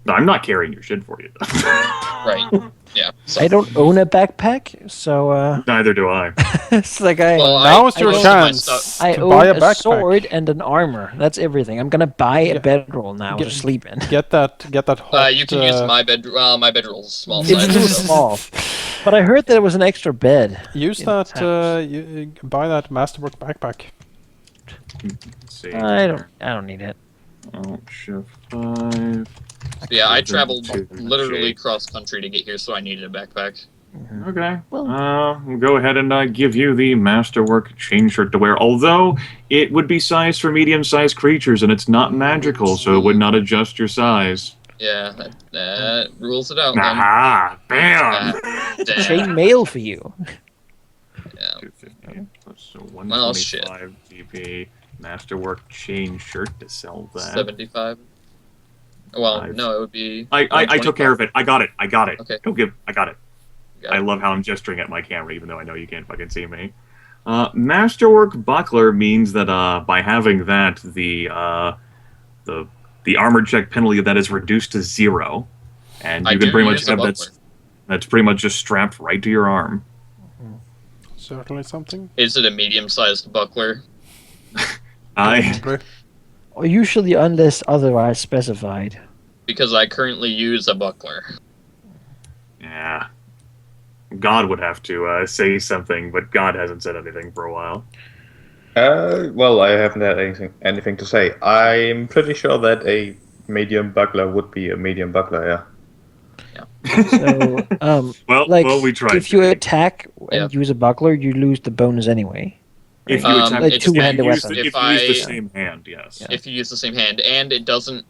No, I'm not carrying your shit for you. Right. Yeah. So, I don't own a backpack, so Neither do I. it's like well, Now's I your most of my chance stuff- I to own buy a a backpack. sword and an armor. That's everything. I'm gonna buy a Yeah. bedroll now to Get- sleep in. Get that hot. you can use my bed. My bedroll's small It's size. too So. small. But I heard there was an extra bed. Use in that. this house. Buy that masterwork backpack. Let's see. I don't need it. Alt Shift 5. Yeah, I traveled Two, literally J. cross country to get here, so I needed a backpack. Okay. Well- We'll go ahead and give you the Masterwork chain shirt to wear. Although it would be sized for medium-sized creatures, and it's not magical, so it would not adjust your size. Yeah, that rules it out. Then. Aha! Bam! Damn. Chain mail for you. Yeah. 250 plus Well, shit. 125 GP. Masterwork chain shirt to sell that. 75. Well, Five. no, it would be. I took care of it. I got it. I got it. Okay. I got it. Got I it. love how I'm gesturing at my camera, even though I know you can't fucking see me. Masterwork buckler means that by having that, the armor check penalty of that is reduced to 0, and I you can do pretty much use a have buckler. that's pretty much just strapped right to your arm. Certainly something. Is it a medium-sized buckler? Probably. Or usually unless otherwise specified. Because I currently use a buckler. Yeah. God would have to say something, but God hasn't said anything for a while. Well, I haven't had anything to say. I'm pretty sure that a medium buckler would be a medium buckler, yeah. So, Well, we tried. if you attack and Yeah. use a buckler, you lose the bonus anyway. If you attack, Like it's- two-handed use weapon. the, if If you use the I- same hand, yes. If you use the same hand, and it doesn't.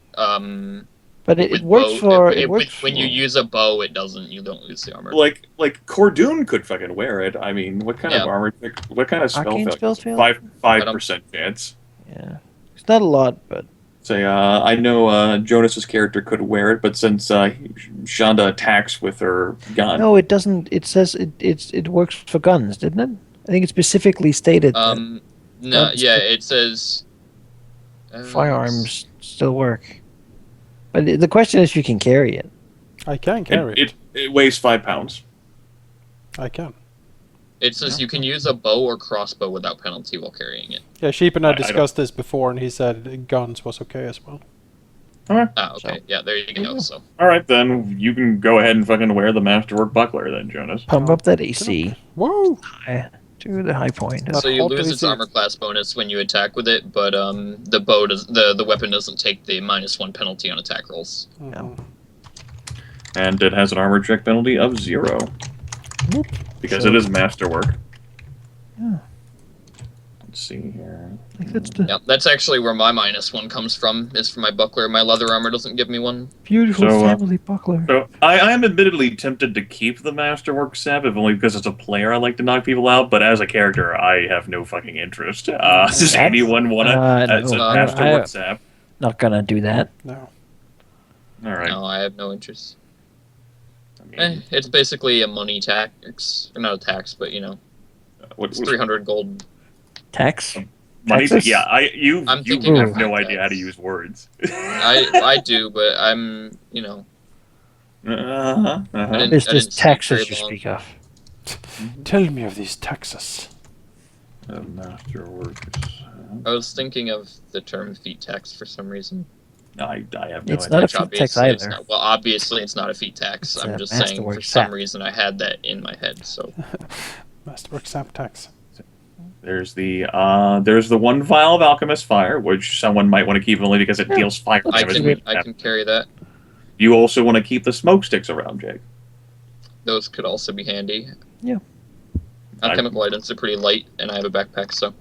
But it With works bow, for. it- It works when you use a bow, it doesn't. You don't lose the armor. Like Cordoon could fucking wear it. I mean, what kind of Yeah. armor? What kind of spell Arcane fail? spell fail? 5% chance. Yeah, it's not a lot, but Say, I know Jonas's character could wear it, but since Shonda attacks with her gun, no, it doesn't. It says it works for guns, didn't it? I think it specifically stated that No, guns- yeah, it says. firearms still work. But the question is, if you can carry it. I can carry it. it weighs 5 pounds. I can. It says you can use a bow or crossbow without penalty while carrying it. Yeah, Sheep and I I don't- discussed this before, and he said guns was okay as well. Ah, okay. So- Yeah, there you go. So All right, then you can go ahead and fucking wear the Masterwork buckler, then, Jonas. Pump up that AC Whoa! to the high point. Not so you hot lose to its see. armor class bonus when you attack with it, but the bow does the weapon doesn't take the -1 penalty on attack rolls. Mhm. And it has an armor check penalty of 0. Whoop. Because So- it is Masterwork. Yeah. Let's see here. Like that's the Yeah, that's actually where my -1 comes from. Is for my buckler. My leather armor doesn't give me one. beautiful So, family buckler. So I am admittedly tempted to keep the Masterwork sap, if only because as a player I like to knock people out, but as a character I have no fucking interest. Does anyone want to as a no, Masterwork sap? Not gonna do that. No. All right. No, I have no interest. I mean, It's basically a money tax, or not a tax, but you know, what, it's 300 gold. Tax. money? Taxes? Yeah, you I'm you thinking have of no tax. idea how to use words. I do, but I'm you know. Uh-huh, I uh-huh. didn't- This I didn't taxes speak you very speak of. Tell me of these taxes. Masterwork. I was thinking of the term feat tax for some reason. I have no It's idea. not a Which feat tax obviously it's either. not, well, obviously it's not a feat tax. It's I'm a just saying for masterwork some sap. reason I had that in my head. So Masterwork sap tax. There's the one vial of Alchemist Fire, which someone might want to keep only because it deals fire I damage. can carry that. You also want to keep the smoke sticks around, Jake. Those could also be handy. Yeah. Alchemical items are pretty light, and I have a backpack, so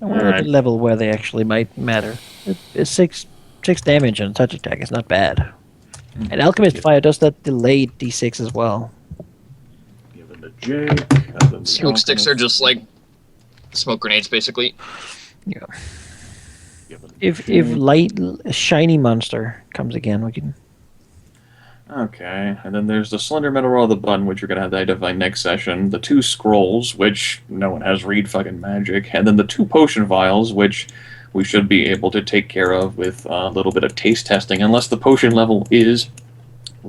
And we're at Alright. a level where they actually might matter. It's six damage and touch attack. It's not bad. And Alchemist Fire does that delayed D6 as well. Give it to Jake. and then the smoke sticks are Alchemist. just like smoke grenades, basically. Yeah. Give it to If Jake. a shiny monster comes again, we can. Okay, and then there's the Slender Metal Roll of the Button, which you're going to have to identify next session. The 2 scrolls, which no one has read fucking magic. And then the 2 potion vials, which we should be able to take care of with a little bit of taste testing, unless the potion level is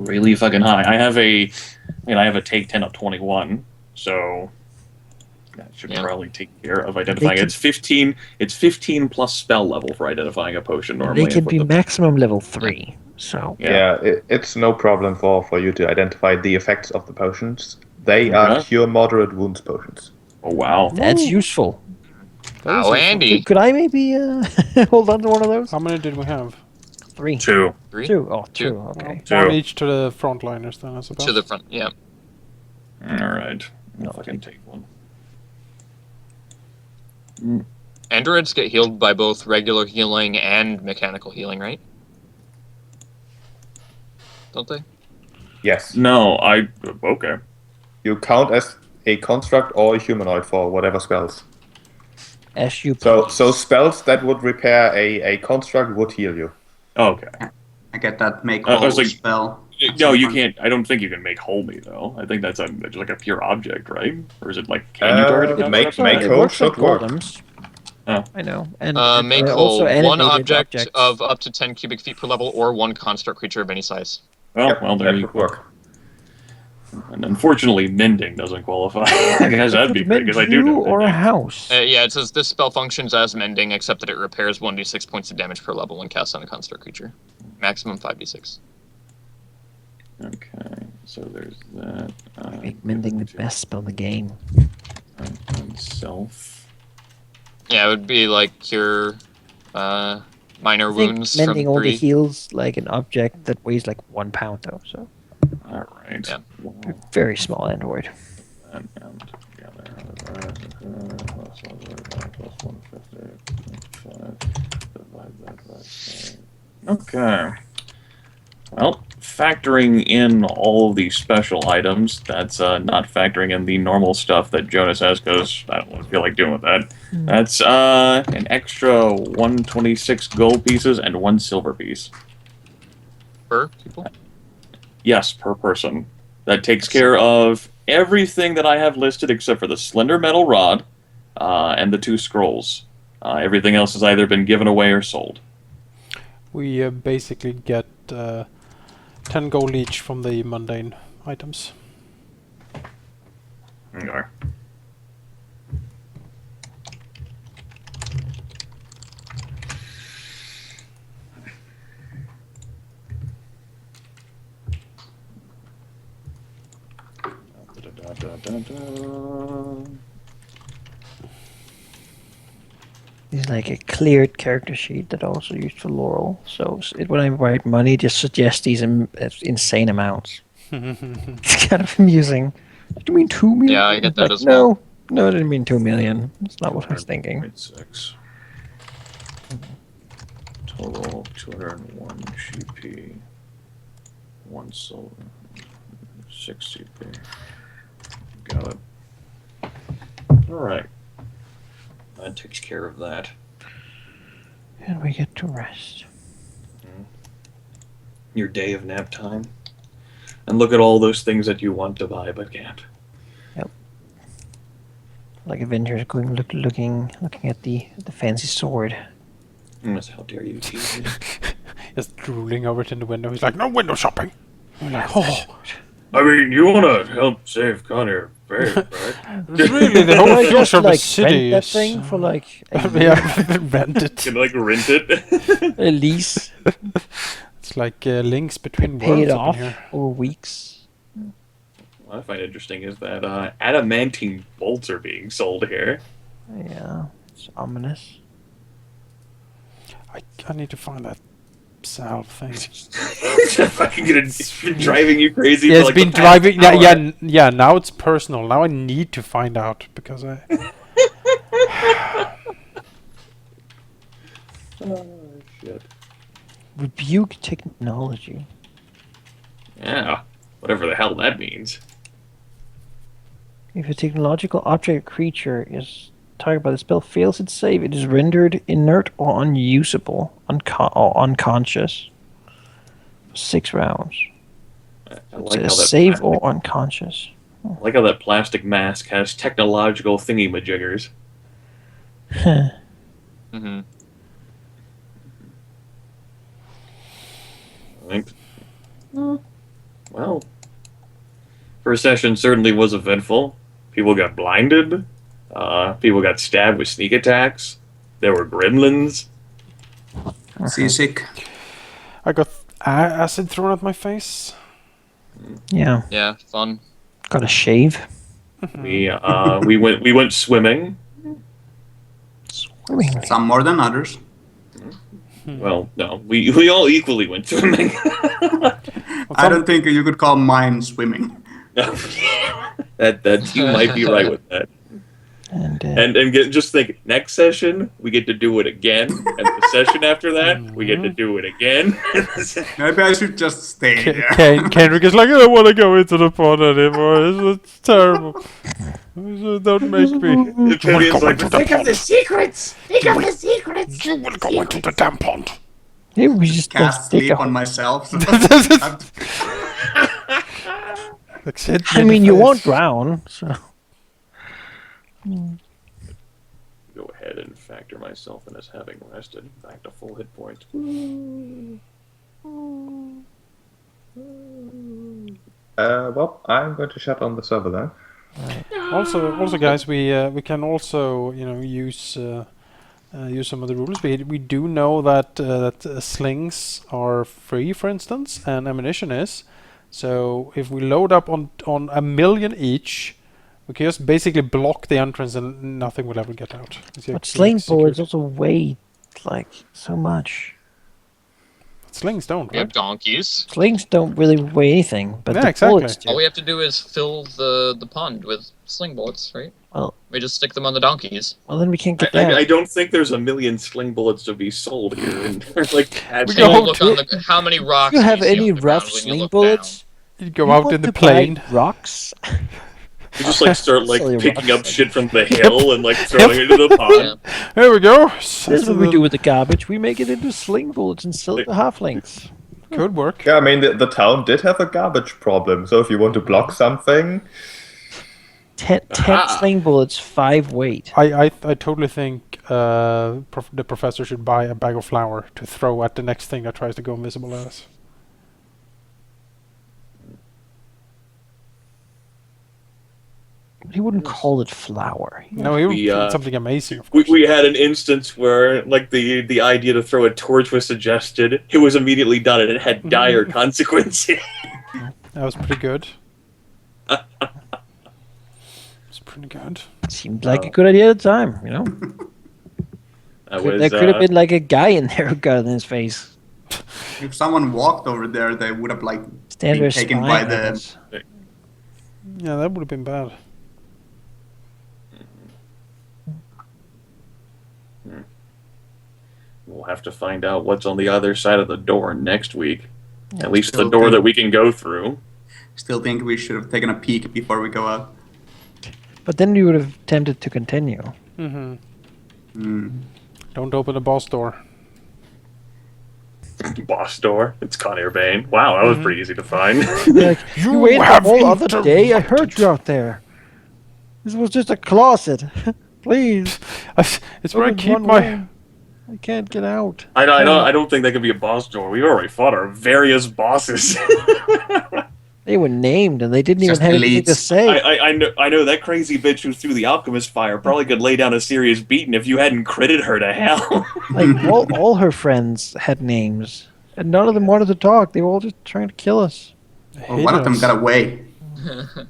really fucking high. I have a take 10 of 21, so that should probably take care of identifying. It's 15. It's 15 plus spell level for identifying a potion They normally. can be maximum level 3. So It's no problem for you to identify the effects of the potions. They are Okay. cure moderate wounds potions. Oh wow. that's useful. Oh, Andy. Could I maybe hold on to one of those? How many did we have? 3. 2. 3 2. Oh, Two. 2. Okay. Two. One each to the frontliners then, I suppose. to the front. Yeah. All right. No, If I can take one. Androids get healed by both regular healing and mechanical healing, right? Don't they? Yes. No, okay. You count as a construct or a humanoid for whatever spells. SU. So spells that would repair a construct would heal you. Okay. I get that make I whole was like, spell. at No, some you point. can't. I don't think you can make whole me though. I think that's like a pure object, right? Or is it like can you target a make construct? whole should work. golems. Oh. I know. And Make they're whole also one animated object objects. of up to 10 cubic feet per level, or one construct creature of any size. Well, there that you would go. work. And unfortunately, mending doesn't qualify. I guess that'd be great because I do know or a mending. house. Yeah, it says this spell functions as mending, except that it repairs 1d6 points of damage per level when cast on a construct creature. Maximum 5d6. Okay, so there's that. Make mending the best spell in the game. Self. Yeah, it would be like cure minor I think wounds mending from only 3. heals like an object that weighs like 1 pound though, so All right. Yeah. Well, very small android. and together. Plus 150. Divide that by 5. Okay. Well, factoring in all of these special items, that's not factoring in the normal stuff that Jonas has, because I don't feel like doing with that. That's an extra 126 gold pieces and 1 silver piece. Per people? Yes, per person. That takes care of everything that I have listed except for the slender metal rod and the 2 scrolls. Everything else has either been given away or sold. We basically get 10 gold each from the mundane items. Okay. It's like a cleared character sheet that I also used for Laurel. So when I write money, it just suggests these insane amounts. It's kind of amusing. Do you mean 2 million? Yeah, I get that as no, well. No, I didn't mean 2 million. That's not what I was thinking. 6. Total 201 GP. 1 silver. 6 CP. Got it. Alright. That takes care of that. And we get to rest. Your day of nap time. And look at all those things that you want to buy but can't. Like Avengers going looking at the fancy sword. How dare you tease me? Just drooling over it in the window. He's like, no window shopping. I'm like, oh, I mean, you want to help save Connor, right? it's really the whole Can I future just of the like city rent that is... thing for like a year? yeah, rent it. Can like rent it? A lease, It's like links between pay it worlds up off in here. over weeks. What I find interesting is that adamantine bolts are being sold here. Yeah, it's ominous. I need to find that salve thing. It's fucking it's been driving you crazy. Yeah, for it's like been the past driving. hour. Yeah. Now it's personal. Now I need to find out because I. Oh shit. Rebuke technology. Yeah, whatever the hell that means. If a technological object or creature is targeted by the spell fails its save, it is rendered inert or unusable, or unconscious. 6 rounds. I It's like a how that save plastic, or unconscious. I like how that plastic mask has technological thingy-majiggers. Mm-hmm. I think. Well, first session certainly was eventful. People got blinded. People got stabbed with sneak attacks. There were gremlins. Seasick. I got acid thrown at my face. Yeah, Yeah, fun. got a shave. We went swimming. Swimming. Some more than others. Well, no, we all equally went swimming. I don't think you could call mine swimming. that you might be right with that. And Just think, next session we get to do it again, and the session after that we get to do it again. Maybe I should just stay there. Kendrick is like, I don't want to go into the pond anymore. It's terrible. Don't make me. Julian's like, Think of the secrets! Think of the secrets! You will go into the damn pond. maybe we just Cast take sleep a- on myself. Like, hit I me in mean, the you face. won't drown, so go ahead and factor myself in as having rested. Back to full hit points. Well, I'm going to shut on the server then. Also, guys, we can also use some of the rules. We do know that slings are free, for instance, and ammunition is. So if we load up on 1,000,000 each, we can just basically block the entrance and nothing will ever get out. but sling bullets also weigh like so much. Slings don't, We have right? donkeys. Slings don't really weigh anything, but Yeah, the exactly. bullets do. All we have to do is fill the pond with sling bullets, right? Well- we just stick them on the donkeys. Well, then we can't get that. I don't think there's 1,000,000 sling bullets to be sold here. And there's like We So go you out look on the, how many rocks Do you have see any on the rough ground when you sling look bullets? You go You out want in the to buy plane. Rocks? you just like start like Silly picking rocks. up shit from the hill and like throwing it into the down? pond. Yeah. Here we go. This is what we do with the garbage. We make it into sling bullets and sell it to halflings. Could work. Yeah, I mean, the town did have a garbage problem, so if you want to block something, 10 sling bullets, 5 weight. I totally think the professor should buy a bag of flour to throw at the next thing that tries to go invisible at us. He wouldn't call it flour. No, he would We, do something amazing, of We, course. we had an instance where like the idea to throw a torch was suggested. It was immediately done and it had dire consequences. That was pretty good. It's pretty good. Seemed like a good idea at the time, you know? That There was, could have been like a guy in there who got it in his face. If someone walked over there, they would have like Stand been there taken spying by on the. us. Yeah, that would have been bad. We'll have to find out what's on the other side of the door next week. Yeah, At least the still door think- that we can go through. Still think we should have taken a peek before we go out. But then we would have tempted to continue. Mm-hmm. Hmm. Don't open the boss door. Boss door. It's Conair Bane. Wow, that was pretty easy to find. Like, you waited the have whole other inter- day? I heard you out there. This was just a closet. Please. It's where I open keep one my. way. I can't get out. I don't think that could be a boss door. We've already fought our various bosses. They were named and they didn't even Just have anything to elites. say. I know that crazy bitch who threw the alchemist fire probably could lay down a serious beating if you hadn't critted her to hell. Like, all her friends had names. And none of them wanted to talk. They were all just trying to kill us. Well, one of them got away.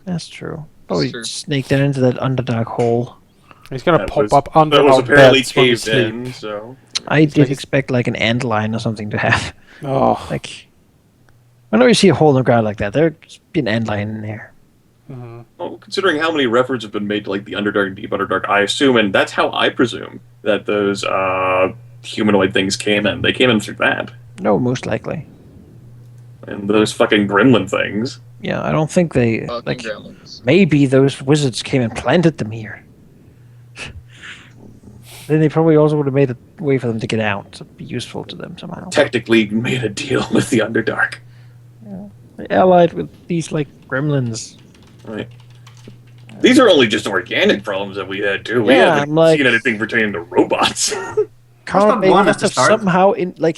That's true. Probably true. snaked down into that Underdark hole. He's gonna That pop was- up under that was our apparently beds when we caved sleep. in, so I did like it's- expect like an antlion or something to have. Oh. Like, whenever you see a hole in the ground like that, there's be an antlion in there. Mhm. well, considering how many references have been made to like the Underdark and Deep Underdark, I assume, and that's how I presume that those humanoid things came in. They came in through that. No, most likely. And those fucking gremlin things. Yeah, I don't think they Fucking like. gremlins. Maybe those wizards came and planted them here. Then they probably also would have made a way for them to get out to be useful to them somehow. Technic League made a deal with the Underdark. They allied with these like gremlins. Right. These are only just organic problems that we had too. We Yeah, haven't I'm like- seen anything pertaining to robots. not They one must at the have start. somehow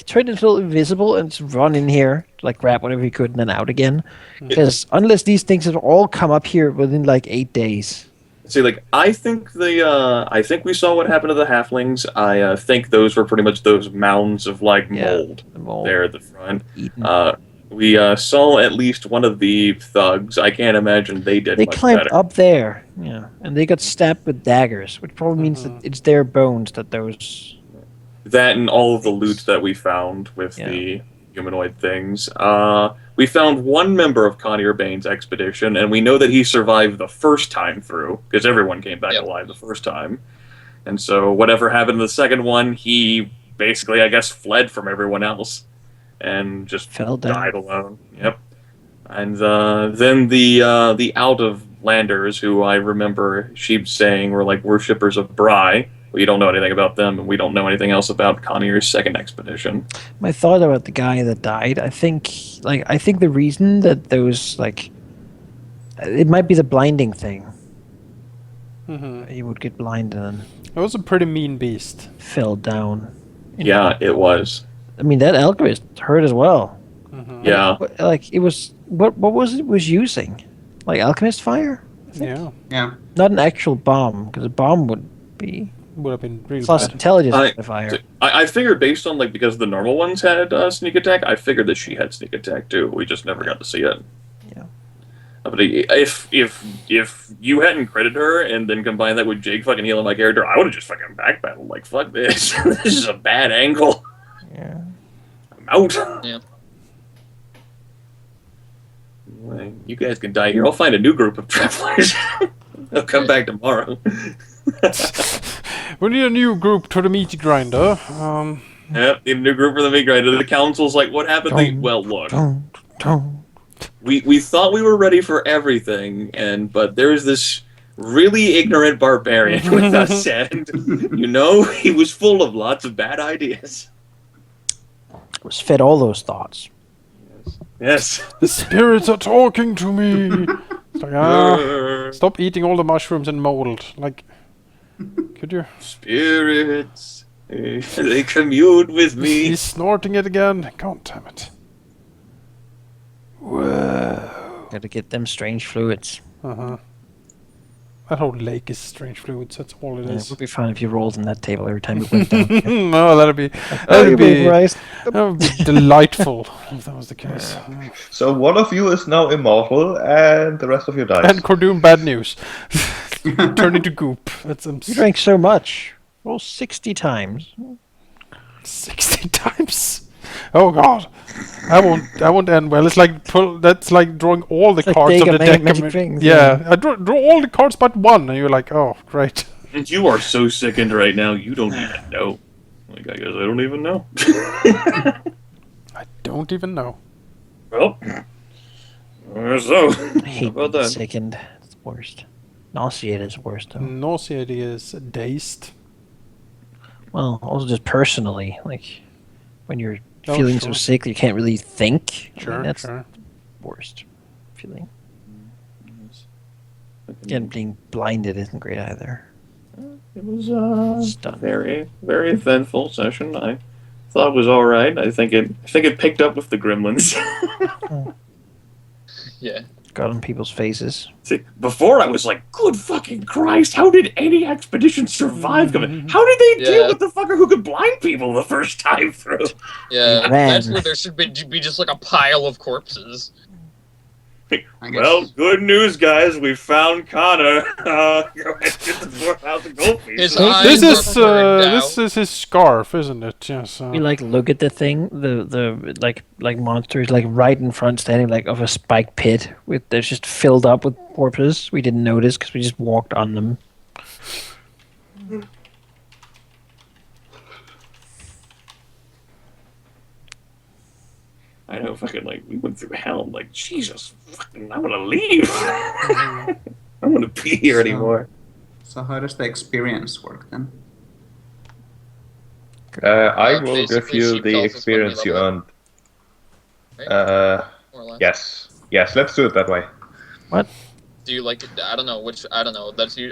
turned into invisible and just run in here, like grab whatever he could and then out again. Because unless these things have all come up here within like 8 days. See, like, I think I think we saw what happened to the halflings. I think those were pretty much those mounds of, like, mold The mold there at the front. eaten. We saw at least one of the thugs. I can't imagine they did They much climbed better. up there, yeah, and they got stabbed with daggers, which probably means that it's their bones that those. That and all of the loot that we found with Yeah. the humanoid things. We found one member of Connie Urbane's expedition, and we know that he survived the first time through, because everyone came back alive the first time. And so whatever happened to the second one, he basically, I guess, fled from everyone else and just Fell down. died alone. Yep. And then the out-of-landers, who I remember she saying were like worshippers of Bry. We don't know anything about them, and we don't know anything else about Connier's second expedition. My thought about the guy that died, I think the reason that those it might be the blinding thing. He would get blinded and It was a pretty mean beast. fell down. Yeah, it was. I mean, that alchemist hurt as well. Yeah. Like it was what was it was using? Like alchemist fire? Yeah, Yeah. Not an actual bomb, because a bomb would be would have been really plus bad. intelligence I- modifier. I figured based on, like, because the normal ones had sneak attack, I figured that she had sneak attack too. We just never got to see it. Yeah. But if you hadn't credited her and then combined that with Jake fucking healing my character, I would have just fucking backpedaled. Like, fuck this. This is a bad angle. Yeah. I'm out. Yeah. Well, you guys can die here. I'll find a new group of travelers. They'll come back tomorrow. We need a new group to the meat grinder. Yep, need a new group for the meat grinder. The council's like, what happened? Well, look. Don't. We thought we were ready for everything, but there's this really ignorant barbarian with us, and he was full of lots of bad ideas. Was fed all those thoughts. Yes. The spirits are talking to me. It's like, stop eating all the mushrooms and mold. Like, could you? Spirits, they commune with me. He's snorting it again. God damn it. Whoa. Gotta get them strange fluids. That whole lake is strange fluids. That's all it It is. would be fun if you rolled on that table every time you went down. No, that'd be delightful if that was the case. So one of you is now immortal, and the rest of you dies. And Cordoon, bad news. Turn into goop. That's You drank so much. Roll 60 times. 60 times. Oh god, I won't end well. It's like that's like drawing all the It's like cards of Dega the deck. Magic Rings, Yeah, I draw all the cards but one, and you're like, oh great. And you are so sickened right now, you don't even know. Like, I guess I don't even know. I don't even know. Well, so, I how hate about being that? sickened. It's the worst. Nauseated is worst though. Nauseated is dazed. Well, also just personally, like when you're Oh, feeling sure. so sick that you can't really think. I mean, Sure, that's sure. the worst feeling. Again, being blinded isn't great either. It was a Stunned. very, very eventful session. I thought it was all right. I think it picked up with the gremlins. Yeah. Got on people's faces. See, before I was like, good fucking Christ, how did any expedition survive? How did they deal Yeah. with the fucker who could blind people the first time through? Yeah. Ran. That's where there should be just like a pile of corpses. I guess. Well, good news, guys. We found Connor. Go ahead and get the 4,000 gold pieces. His eyes This are burned out. is his scarf, isn't it? Yes. We like look at the thing, the like monsters like right in front, standing like of a spike pit with they're just filled up with corpses. We didn't notice because we just walked on them. I know, fucking, like, we went through hell. I'm like, Jesus, fucking, I want to leave. I don't want to be here anymore. So how does the experience work then? I will give Basically, you she the tells us when we experience you level earned. Right? More or less. Yes, let's do it that way. Do you like it? I don't know.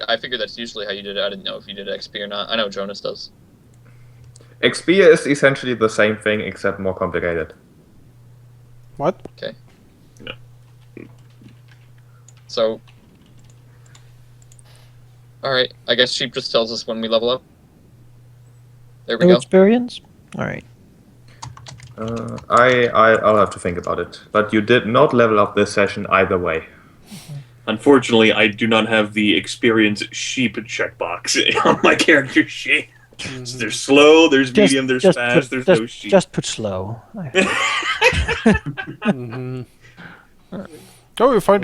I figured that's usually how you did it. I didn't know if you did XP or not. I know Jonas does. XP is essentially the same thing except more complicated. What? Okay. No. So. Alright, I guess Sheep just tells us when we level up. There we No go. experience? Alright. I'll have to think about it. But you did not level up this session either way. Unfortunately, I do not have the experience sheep checkbox on my character sheet. So there's slow, there's medium, there's fast, there's no sheep. Just put slow. Mm-hmm. Oh, you fight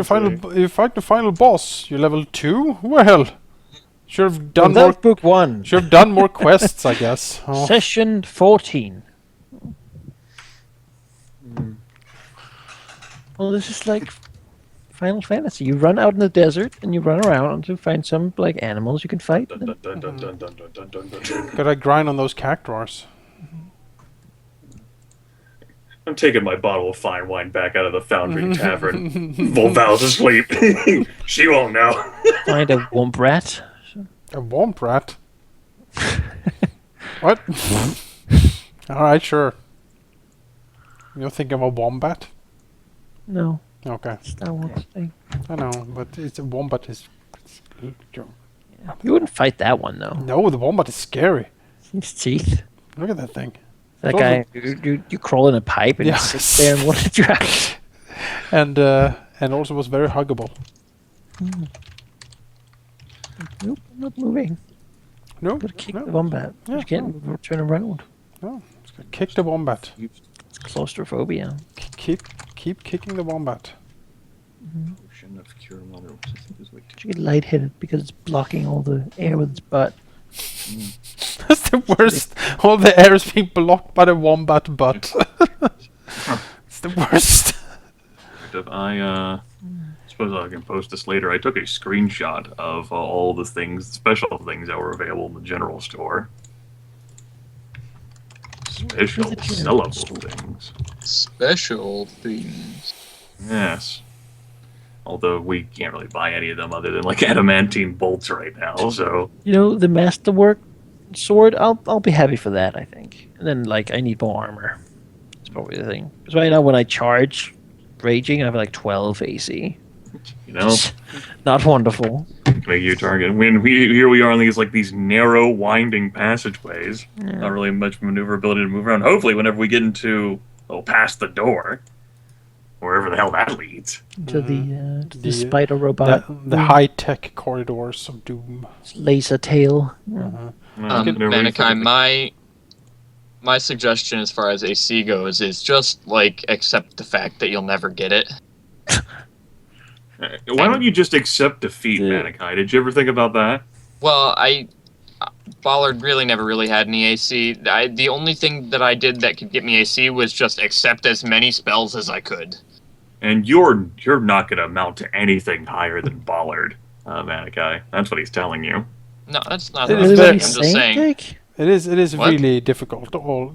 the final boss. You're level 2? Well, should have done more. Book 1. Should have done more quests, I guess. Oh. Session 14. Well, this is like Final Fantasy. You run out in the desert and you run around to find some like animals you can fight. Dun, dun, dun, dun, dun, dun, dun, dun, dun, dun. Gotta grind on those cactuars. I'm taking my bottle of fine wine back out of the Foundry Tavern. Volval's asleep. She won't know. Find a womp rat. A womp rat? What? Alright, sure. You're thinking of a wombat? No, Okay. Star Wars thing. I know, but it's a wombat is... You wouldn't fight that one though. No, the wombat is scary. His teeth. Look at that thing. That It's guy, you crawl in a pipe and Yeah. you sit there and want to drag. And also was very huggable. Nope, I'm not moving. No, Gotta kick no, the wombat. Yeah, You can't move or turn around. no. Just gotta kick the wombat. It's claustrophobia. Keep kicking the wombat. Potion of Cure Mother, which I think is like You get lightheaded because it's blocking all the air with its butt. That's the worst. All the air is being blocked by the wombat butt. It's the worst. I suppose I can post this later. I took a screenshot of all the things, special things that were available in the general store. Special, Where's the general store? sellable things. Special things. Yes. Although we can't really buy any of them other than like adamantine bolts right now, so You know, the masterwork sword, I'll be happy for that, I think. And then, like, I need more armor. That's probably the thing. Because right now, when I charge raging, I have like 12 AC. you know, Not wonderful. make you a target. Here we are on these narrow, winding passageways. Not really much maneuverability to move around. Hopefully, whenever we get into past the door, wherever the hell that leads. To the The, spider robot. The high-tech corridors of doom. Laser tail. Manikai, my suggestion as far as AC goes is just, like, accept the fact that you'll never get it. Why don't you just accept defeat, Manikai? Did you ever think about that? Well, Ballard really never really had any AC. The only thing that I did that could get me AC was just accept as many spells as I could. And you're not going to amount to anything higher than Ballard, Manikai. That's what he's telling you. No, that's not It what is I'm very- saying. I'm just saying. Dick? It is What? really difficult.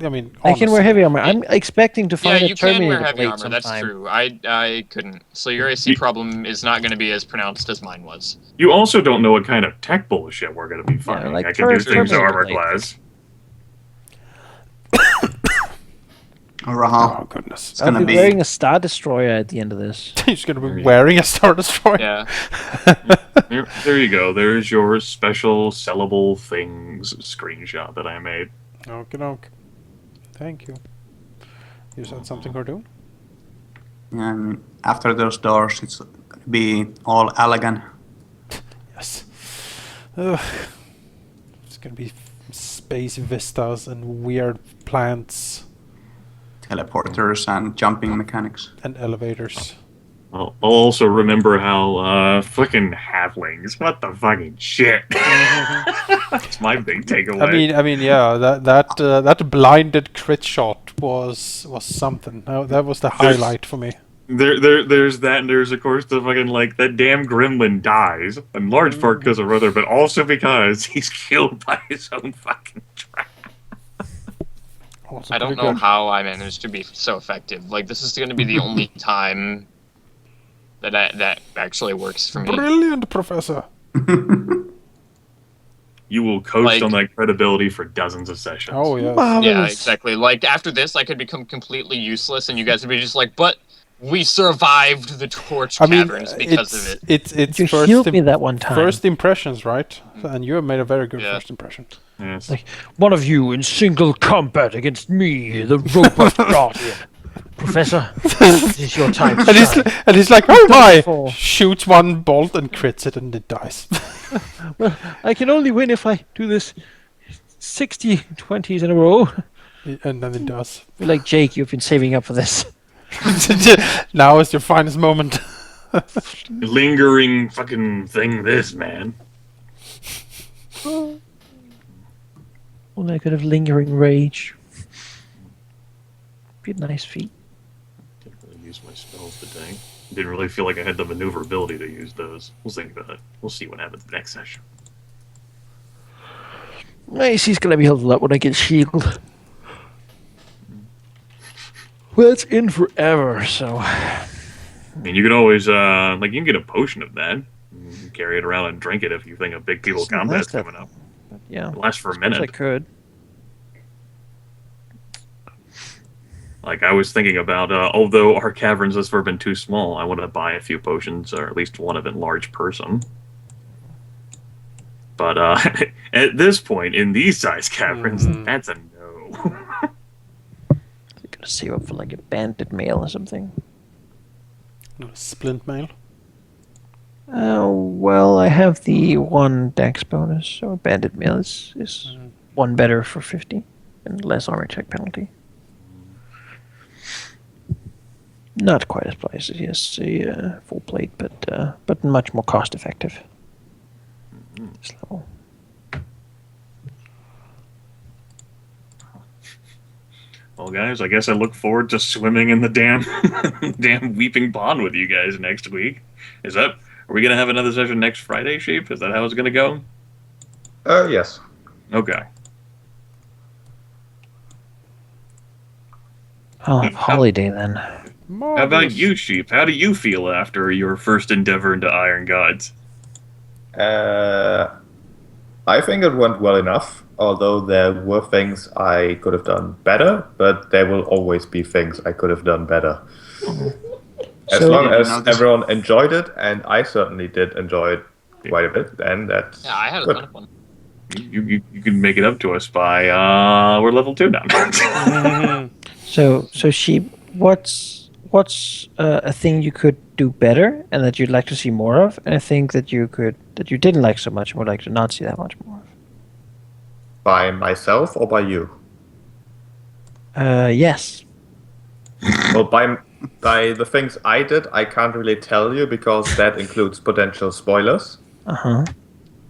I mean, I can wear honestly. heavy armor. I'm expecting to Yeah, find a you can Terminator wear heavy blade armor, that's sometime. true. I couldn't. So your AC problem is not going to be as pronounced as mine was. You also don't know what kind of tech bullshit we're going to be fighting. like I can do things to Terminator armor blade. class. Rahal. Oh goodness. It's I'll gonna be be. wearing a Star Destroyer at the end of this. He's gonna be wearing a Star Destroyer. Yeah. There you go. There's your special sellable things screenshot that I made. Okie doke. Thank you. You said something, Cardoon? And after those doors, it's gonna be all elegant. Yes. Ugh. It's gonna be space vistas and weird plants Teleporters and jumping mechanics. and elevators. I'll also remember how fucking halflings. What the fucking shit? That's my big takeaway. I mean, yeah. That blinded crit shot was something. That was the highlight for me. There's that, and there's of course the fucking like that damn gremlin dies in large part because of Ruther, but also because he's killed by his own fucking trap. Also I don't pretty know good. how I managed to be so effective. Like, this is going to be the only time that actually works for me. Brilliant, Professor. You will coast Like- on that credibility for dozens of sessions. Oh yes. Yeah, Marvelous. exactly. Like after this, I could become completely useless, and you guys would be just like, "But we survived the torch I mean, caverns because of it." it's You first healed me that one time. first impressions, right? And you have made a very good Yeah. first impression. Yes. Like, one of you in single combat against me, the robot guardian. Professor, this is your time to shine. And he's like, oh done it my! before. Shoots one bolt and crits it, and it dies. Well, I can only win if I do this 60 20s in a row. And then it does. You're like, Jake, you've been saving up for this. Now is your finest moment. Lingering fucking thing, this, man. Only I could have lingering rage. Be a nice feat. Didn't really use my spells today. Didn't really feel like I had the maneuverability to use those. We'll think about it. We'll see what happens next session. Nice, he's gonna be healed a lot when I get shield. Well, it's in forever, so. I mean, you can always, you can get a potion of that. You can carry it around and drink it if you think a big people Doesn't combat's last that coming up. Yeah. It lasts for a Suppose I minute. could. Like, I was thinking about, although our caverns thus far have been too small, I want to buy a few potions, or at least one of enlarged person. But, at this point, in these size caverns, that's a no. I'm gonna save up for like a bandit mail or something. Splint mail. Well, I have the 1 dex bonus, so bandit mail is 1 better for 50 and less armor check penalty. Not quite as pricey as the full plate, but much more cost effective. This level. Well, guys, I guess I look forward to swimming in the damn weeping pond with you guys next week. Are we gonna have another session next Friday, Sheep? Is that how it's gonna go? Yes. Okay. I'll have holiday then. How about you, Sheep? How do you feel after your first endeavor into Iron Gods? I think it went well enough, although there were things I could have done better, but there will always be things I could have done better. As So- long as You know, this- everyone enjoyed it, and I certainly did enjoy it quite a bit, then that's Yeah, I had a good. ton of fun. You can make it up to us by we're level 2 now. So sheep, what's a thing you could do better and that you'd like to see more of, and a thing that you didn't like so much and would like to not see that much more of? By myself or by you? Yes. Well, by the things I did, I can't really tell you because that includes potential spoilers. Uh-huh.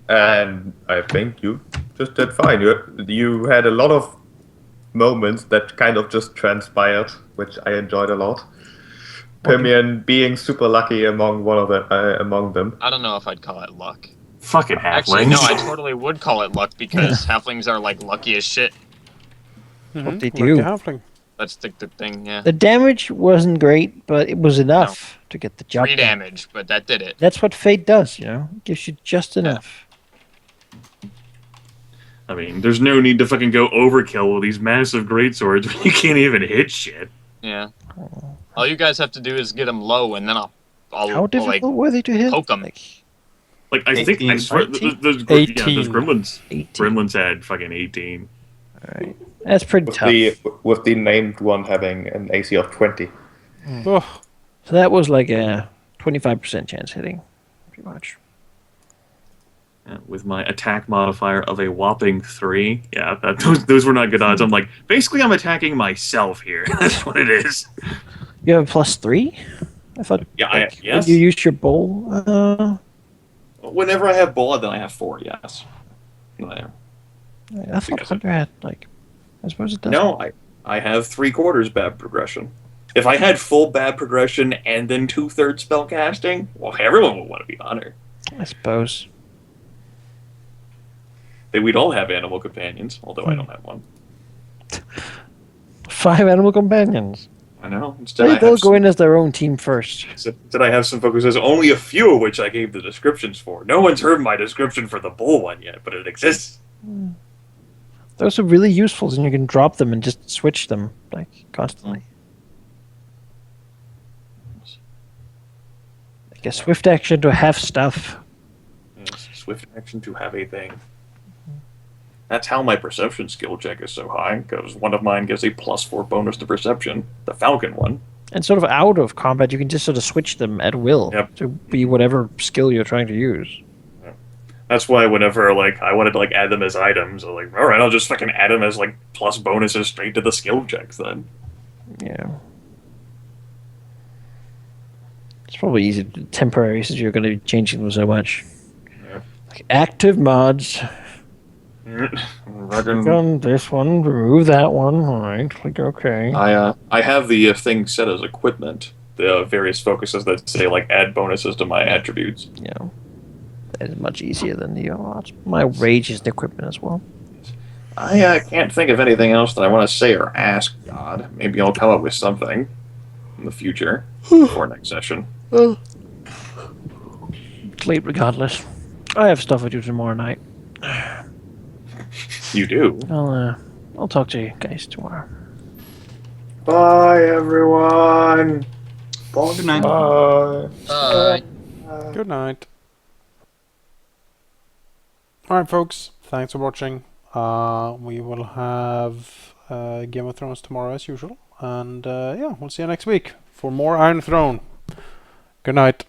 And I think you just did fine. You had a lot of moments that kind of just transpired, which I enjoyed a lot. Permian being super lucky among them. I don't know if I'd call it luck. Fucking halflings. Actually, no, I totally would call it luck because halflings are like lucky as shit. What they Lucky do. halfling. That's the thing, yeah. The damage wasn't great, but it was enough to get the job 3 done. damage, but that did it. That's what fate does, It gives you just enough. I mean, there's no need to fucking go overkill with these massive greatswords when you can't even hit shit. Yeah. All you guys have to do is get them low, and then I'll How difficult like were they to hit? poke 'em. Like, I think, I 18. swear, 19? those 18. gremlins, 18. gremlins had fucking 18. Alright. That's pretty tough. With the named one having an AC of 20. Oh, So that was like a 25% chance hitting, pretty much. With my attack modifier of a whopping 3. Yeah, those were not good odds. I'm like, basically I'm attacking myself here. That's what it is. You have a +3? I thought. Yeah, yes. When you used your bowl, Whenever I have blood, then I have 4, yes. I thought Hunter had I suppose it does. No, I have 3/4 bad progression. If I had full bad progression and then 2/3 spell casting, well, everyone would want to be honored. I suppose. We'd all have animal companions, although I don't have one. 5 animal companions. I know. Instead, I They'll have go in as their own team first. Instead, I have some folks who says only a few of which I gave the descriptions for. No one's heard my description for the bull one yet, but it exists. Those are really useful, and you can drop them and just switch them like constantly. Like a swift action to have stuff. Yes, swift action to have a thing. That's how my perception skill check is so high, because one of mine gives a +4 bonus to perception, the Falcon one. And sort of out of combat, you can just sort of switch them at will Yep. to be whatever skill you're trying to use. That's why whenever I wanted to add them as items, I was like, all right, I'll just fucking add them as plus bonuses straight to the skill checks then. Yeah. It's probably easy to temporary since you're going to be changing them so much. Yeah. Like active mods. Click on this one, remove that one. All right, click OK. I have the thing set as equipment. The various focuses that say add bonuses to my attributes. Yeah. That is much easier than the mods. My rage is the equipment as well. I can't think of anything else that I want to say or ask God. Maybe I'll come up with something in the future for next session. It's late regardless. I have stuff to do tomorrow night. You do. I'll talk to you guys tomorrow. Bye, everyone. Good night. Bye. Good night. Alright, folks. Thanks for watching. We will have Game of Thrones tomorrow as usual. And yeah, we'll see you next week for more Iron Throne. Good night.